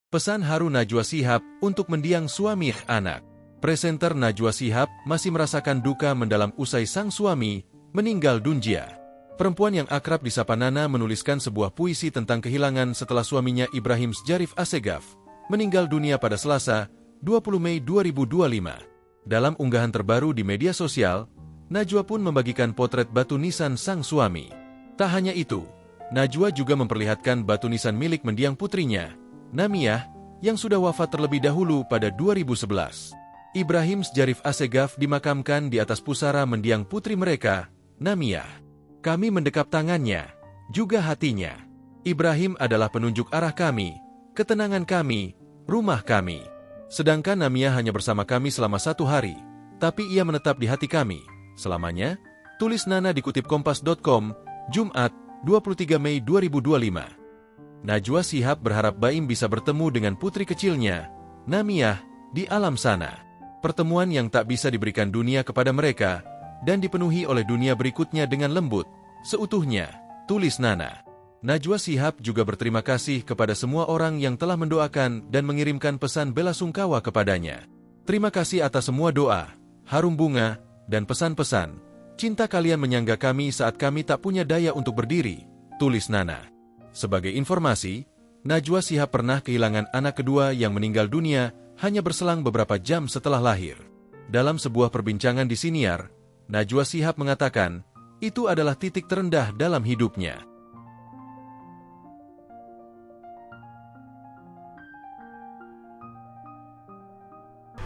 Pesan haru Najwa Shihab untuk mendiang suami anak. Presenter Najwa Shihab masih merasakan duka mendalam usai sang suami meninggal dunia. Perempuan yang akrab disapa Nana menuliskan sebuah puisi tentang kehilangan setelah suaminya Ibrahim Sjarif Assegaf meninggal dunia pada Selasa, 20 Mei 2025. Dalam unggahan terbaru di media sosial, Najwa pun membagikan potret batu nisan sang suami. Tak hanya itu, Najwa juga memperlihatkan batu nisan milik mendiang putrinya, Namiyah, yang sudah wafat terlebih dahulu pada 2011. Ibrahim Sjarif Assegaf dimakamkan di atas pusara mendiang putri mereka, Namiyah. Kami mendekap tangannya, juga hatinya. Ibrahim adalah penunjuk arah kami, ketenangan kami, rumah kami. Sedangkan Namiyah hanya bersama kami selama 1 hari, tapi ia menetap di hati kami selamanya, tulis Nana dikutip Kompas.com, Jumat, 23 Mei 2025. Najwa Shihab berharap Baim bisa bertemu dengan putri kecilnya, Namiyah, di alam sana. Pertemuan yang tak bisa diberikan dunia kepada mereka, dan dipenuhi oleh dunia berikutnya dengan lembut, seutuhnya, tulis Nana. Najwa Shihab juga berterima kasih kepada semua orang yang telah mendoakan dan mengirimkan pesan bela sungkawa kepadanya. Terima kasih atas semua doa, harum bunga, dan pesan-pesan. Cinta kalian menyangga kami saat kami tak punya daya untuk berdiri, tulis Nana. Sebagai informasi, Najwa Shihab pernah kehilangan anak kedua yang meninggal dunia hanya berselang beberapa jam setelah lahir. Dalam sebuah perbincangan di Siniar, Najwa Shihab mengatakan, itu adalah titik terendah dalam hidupnya.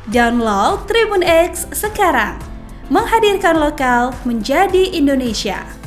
Download Tribun X sekarang, menghadirkan lokal menjadi Indonesia.